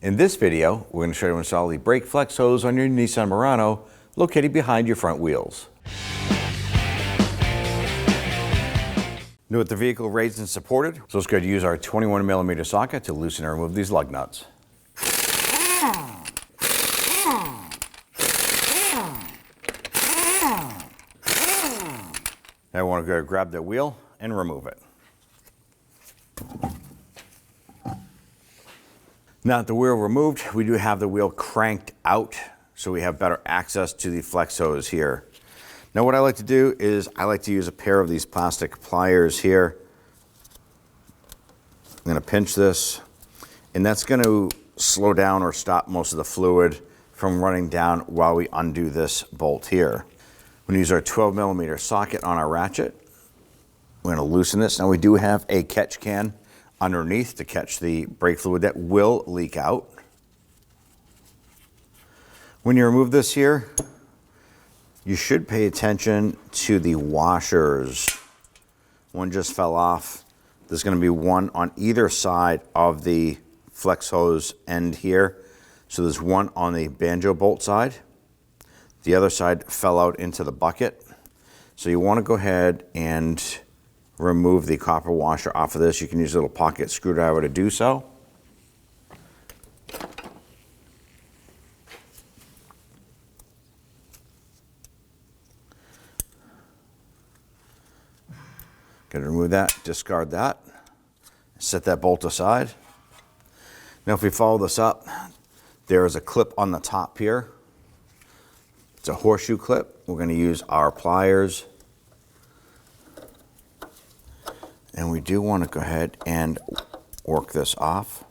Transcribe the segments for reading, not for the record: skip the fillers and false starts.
In this video, we're going to show you how to install the brake flex hose on your Nissan Murano located behind your front wheels. Note the vehicle raised and supported, so let's go ahead and use our 21mm socket to loosen and remove these lug nuts. Now I want to go grab the wheel and remove it. Now that the wheel removed, we do have the wheel cranked out so we have better access to the flex hose here. Now what I like to do is I like to use a pair of these plastic pliers here. I'm going to pinch this, and that's going to slow down or stop most of the fluid from running down while we undo this bolt here. We're going to use our 12mm socket on our ratchet. We're going to loosen this. Now we do have a catch can underneath to catch the brake fluid that will leak out. When you remove this here, you should pay attention to the washers. One just fell off. There's going to be one on either side of the flex hose end here. So there's one on the banjo bolt side. The other side fell out into the bucket. So you want to go ahead and remove the copper washer off of this. You can use a little pocket screwdriver to do so. Going to remove that, discard that, set that bolt aside. Now if we follow this up, there is a clip on the top here. It's a horseshoe clip. We're going to use our pliers. And we do want to go ahead and work this off.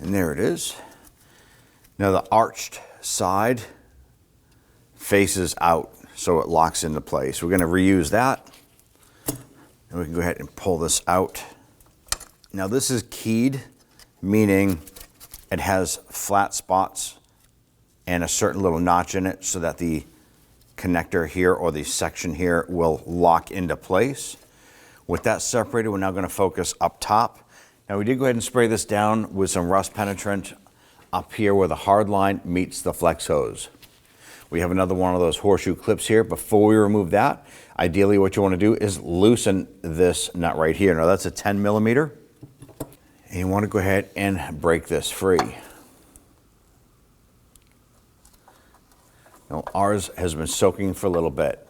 And there it is. Now the arched side faces out, so it locks into place. We're going to reuse that. And we can go ahead and pull this out. Now this is keyed, meaning it has flat spots and a certain little notch in it so that the connector here or the section here will lock into place. With that separated, we're now going to focus up top. Now we did go ahead and spray this down with some rust penetrant up here where the hard line meets the flex hose. We have another one of those horseshoe clips here. Before we remove that, ideally what you want to do is loosen this nut right here. Now that's a 10mm. And you want to go ahead and break this free. Now ours has been soaking for a little bit.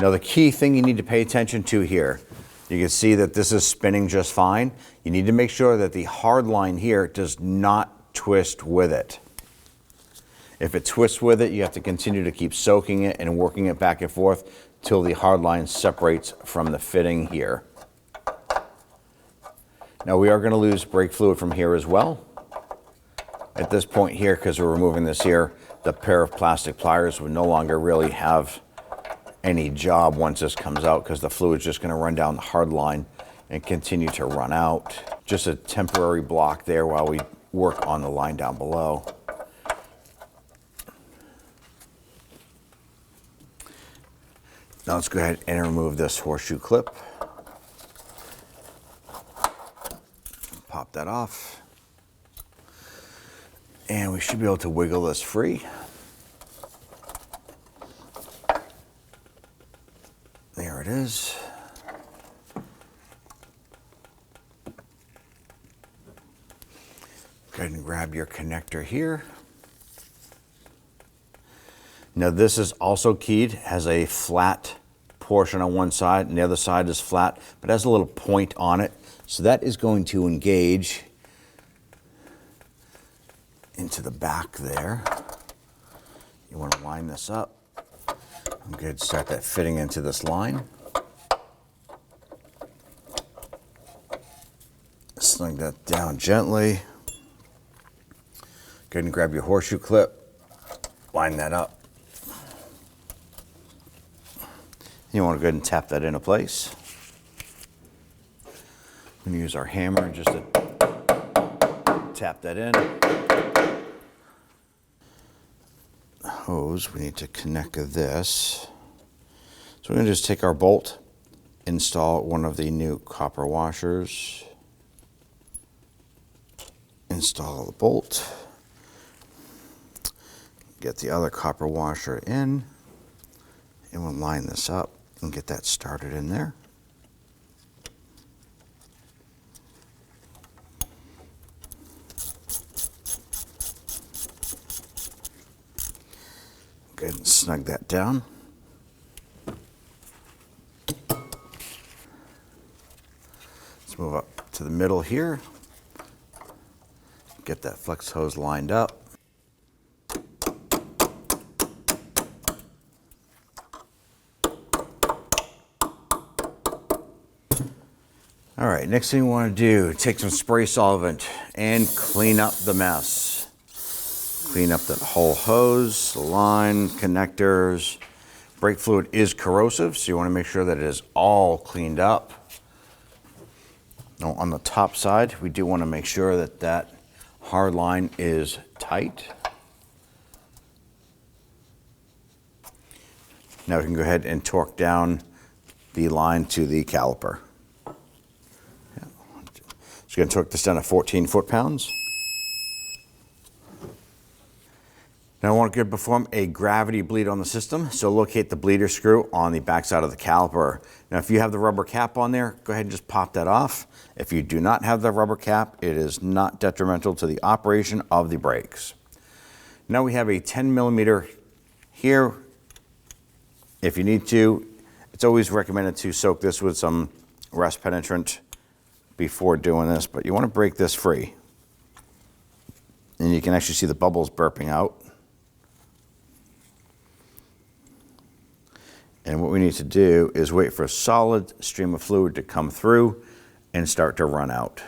Now the key thing you need to pay attention to here, you can see that this is spinning just fine. You need to make sure that the hard line here does not twist with it. If it twists with it, you have to continue to keep soaking it and working it back and forth till the hard line separates from the fitting here. Now we are going to lose brake fluid from here as well. At this point here, because we're removing this here, the pair of plastic pliers would no longer really have any job once this comes out, because the fluid's just going to run down the hard line and continue to run out. Just a temporary block there while we work on the line down below. Now let's go ahead and remove this horseshoe clip. Pop that off. And we should be able to wiggle this free. There it is. Go ahead and grab your connector here. Now this is also keyed, has a flat portion on one side and the other side is flat, but has a little point on it. So that is going to engage into the back there. You want to line this up. I'm going to start that fitting into this line. Sling that down gently. Go ahead and grab your horseshoe clip, line that up. You want to go ahead and tap that into place. I'm going to use our hammer just to tap that in. Hose, we need to connect this. So we're going to just take our bolt, install one of the new copper washers. Install the bolt. Get the other copper washer in, and we'll line this up and get that started in there. Go ahead and snug that down. Let's move up to the middle here. Get that flex hose lined up. All right, next thing we want to do, take some spray solvent and clean up the mess. Clean up that whole hose, the line, connectors. Brake fluid is corrosive, so you want to make sure that it is all cleaned up. Now, on the top side, we do want to make sure that that hard line is tight. Now we can go ahead and torque down the line to the caliper. So you're going to torque this down to 14 foot-pounds. Now I want to perform a gravity bleed on the system, so locate the bleeder screw on the backside of the caliper. Now if you have the rubber cap on there, go ahead and just pop that off. If you do not have the rubber cap, it is not detrimental to the operation of the brakes. Now we have a 10 millimeter here. If you need to, it's always recommended to soak this with some rust penetrant before doing this, but you want to break this free. And you can actually see the bubbles burping out. And what we need to do is wait for a solid stream of fluid to come through and start to run out.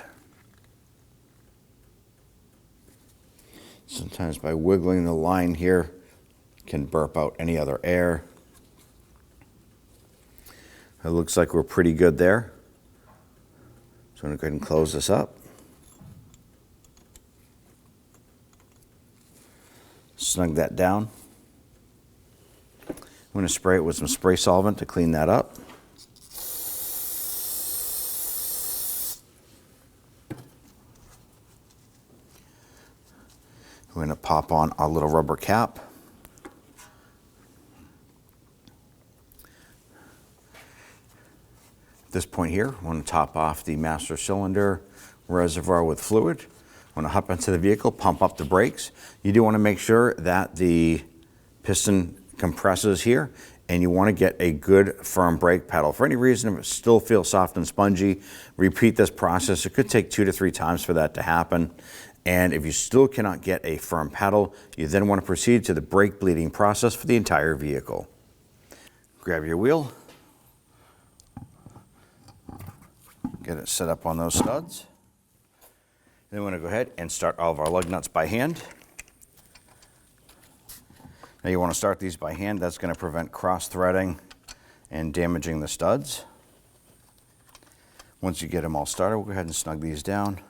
Sometimes by wiggling the line here, can burp out any other air. It looks like we're pretty good there. So I'm going to go ahead and close this up. Snug that down. I'm going to spray it with some spray solvent to clean that up. We're going to pop on our little rubber cap. At this point here, I want to top off the master cylinder reservoir with fluid. I want to hop into the vehicle, pump up the brakes. You do want to make sure that the piston compresses here, and you want to get a good firm brake pedal. For any reason, if it still feels soft and spongy, repeat this process. It could take 2 to 3 times for that to happen. And if you still cannot get a firm pedal, you then want to proceed to the brake bleeding process for the entire vehicle. Grab your wheel. Get it set up on those studs. Then we're going to go ahead and start all of our lug nuts by hand. Now you want to start these by hand. That's going to prevent cross-threading and damaging the studs. Once you get them all started, we'll go ahead and snug these down.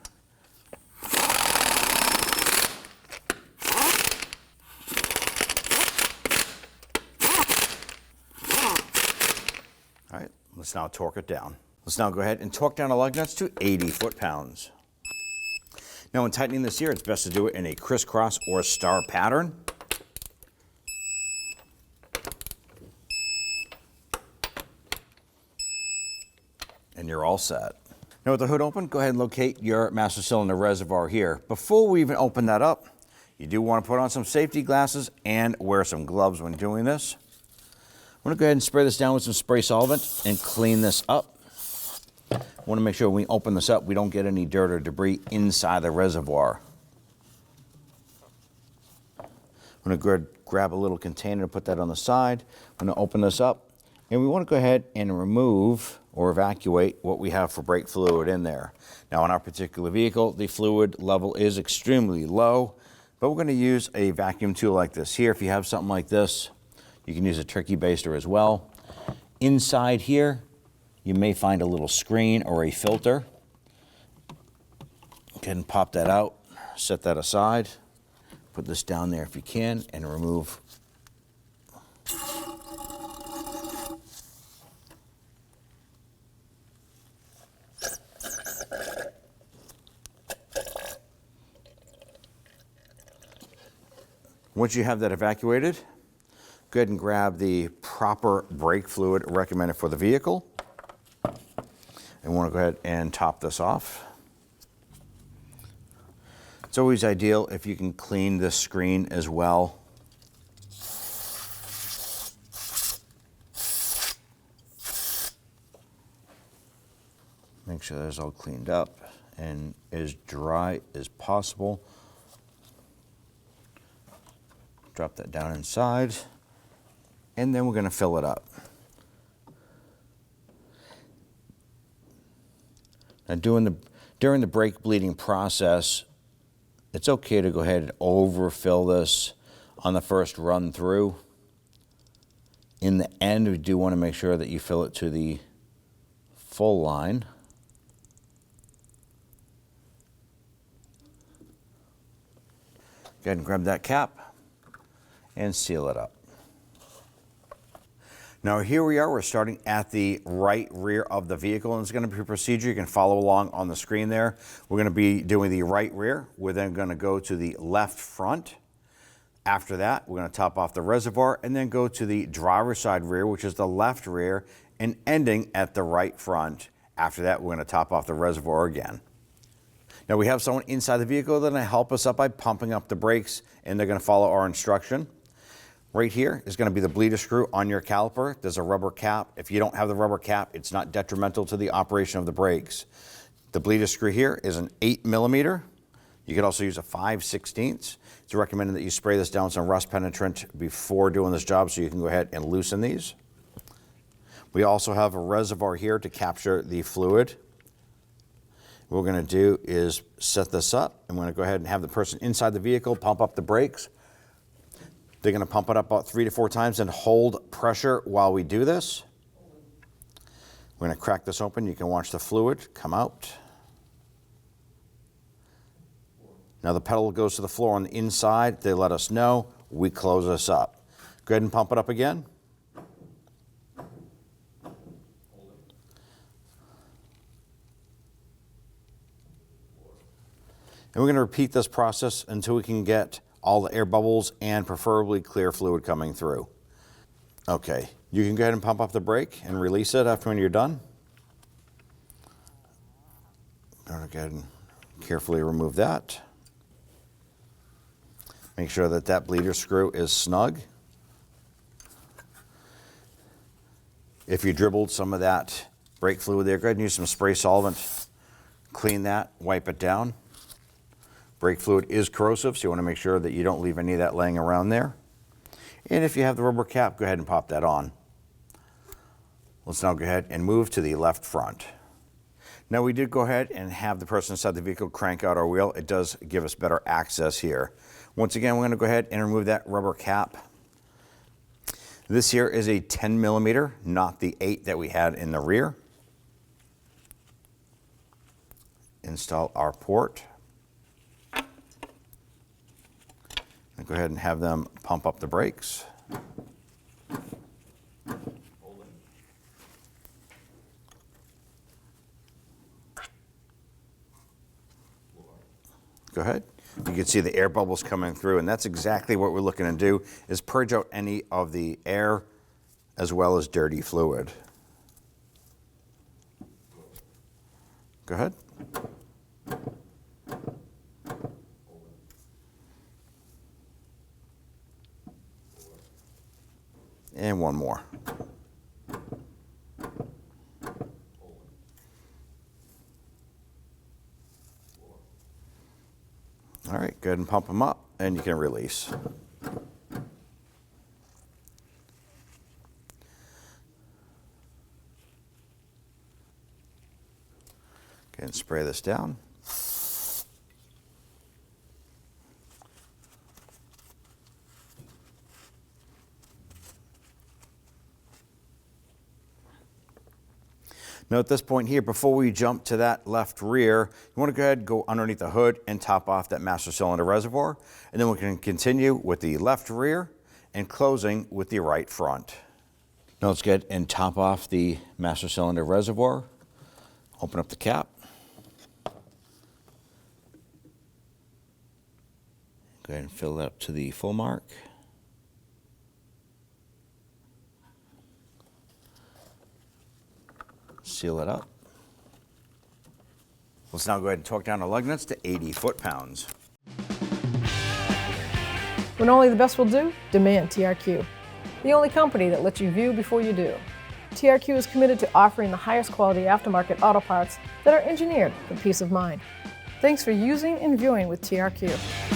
All right, let's now torque it down. Let's now go ahead and torque down the lug nuts to 80 foot-pounds. Now when tightening this here, it's best to do it in a crisscross or star pattern. And you're all set. Now with the hood open, go ahead and locate your master cylinder reservoir here. Before we even open that up, you do want to put on some safety glasses and wear some gloves when doing this. I'm going to go ahead and spray this down with some spray solvent and clean this up. I want to make sure when we open this up, we don't get any dirt or debris inside the reservoir. I'm going to grab a little container and put that on the side. I'm going to open this up, and we want to go ahead and remove or evacuate what we have for brake fluid in there. Now on our particular vehicle, the fluid level is extremely low, but we're going to use a vacuum tool like this here. If you have something like this, you can use a turkey baster as well. Inside here, you may find a little screen or a filter. Go ahead and pop that out, set that aside. Put this down there if you can, and remove. Once you have that evacuated, go ahead and grab the proper brake fluid recommended for the vehicle. And want to go ahead and top this off. It's always ideal if you can clean the screen as well. Make sure that's all cleaned up and as dry as possible. Drop that down inside, and then we're going to fill it up. Now during the brake bleeding process, it's okay to go ahead and overfill this on the first run through. In the end, we do want to make sure that you fill it to the full line. Go ahead and grab that cap and seal it up. Now here we are, we're starting at the right rear of the vehicle, and it's going to be a procedure. You can follow along on the screen there. We're going to be doing the right rear. We're then going to go to the left front. After that, we're going to top off the reservoir and then go to the driver's side rear, which is the left rear, and ending at the right front. After that, we're going to top off the reservoir again. Now we have someone inside the vehicle that's going to help us up by pumping up the brakes, and they're going to follow our instruction. Right here is going to be the bleeder screw on your caliper. There's a rubber cap. If you don't have the rubber cap, it's not detrimental to the operation of the brakes. The bleeder screw here is an 8mm. You could also use a 5/16. It's recommended that you spray this down some rust penetrant before doing this job so you can go ahead and loosen these. We also have a reservoir here to capture the fluid. What we're going to do is set this up. I'm going to go ahead and have the person inside the vehicle pump up the brakes. They're going to pump it up about 3 to 4 times and hold pressure while we do this. We're going to crack this open. You can watch the fluid come out. Now the pedal goes to the floor on the inside. They let us know. We close this up. Go ahead and pump it up again. And we're going to repeat this process until we can get all the air bubbles and preferably clear fluid coming through. Okay, you can go ahead and pump up the brake and release it after when you're done. Go ahead and carefully remove that. Make sure that that bleeder screw is snug. If you dribbled some of that brake fluid there, go ahead and use some spray solvent. Clean that, wipe it down. Brake fluid is corrosive, so you want to make sure that you don't leave any of that laying around there. And if you have the rubber cap, go ahead and pop that on. Let's now go ahead and move to the left front. Now we did go ahead and have the person inside the vehicle crank out our wheel. It does give us better access here. Once again, we're going to go ahead and remove that rubber cap. This here is a 10mm, not the 8 that we had in the rear. Install our port. Go ahead and have them pump up the brakes. Go ahead. You can see the air bubbles coming through, and that's exactly what we're looking to do, is purge out any of the air as well as dirty fluid. Go ahead. And one more. All right, go ahead and pump them up, and you can release. Go ahead and spray this down. Now at this point here, before we jump to that left rear, you want to go ahead and go underneath the hood and top off that master cylinder reservoir. And then we can continue with the left rear and closing with the right front. Now let's get and top off the master cylinder reservoir. Open up the cap. Go ahead and fill it up to the full mark. Seal it up. Let's now go ahead and torque down our lug nuts to 80 foot-pounds. When only the best will do, demand TRQ. The only company that lets you view before you do. TRQ is committed to offering the highest quality aftermarket auto parts that are engineered for peace of mind. Thanks for using and viewing with TRQ.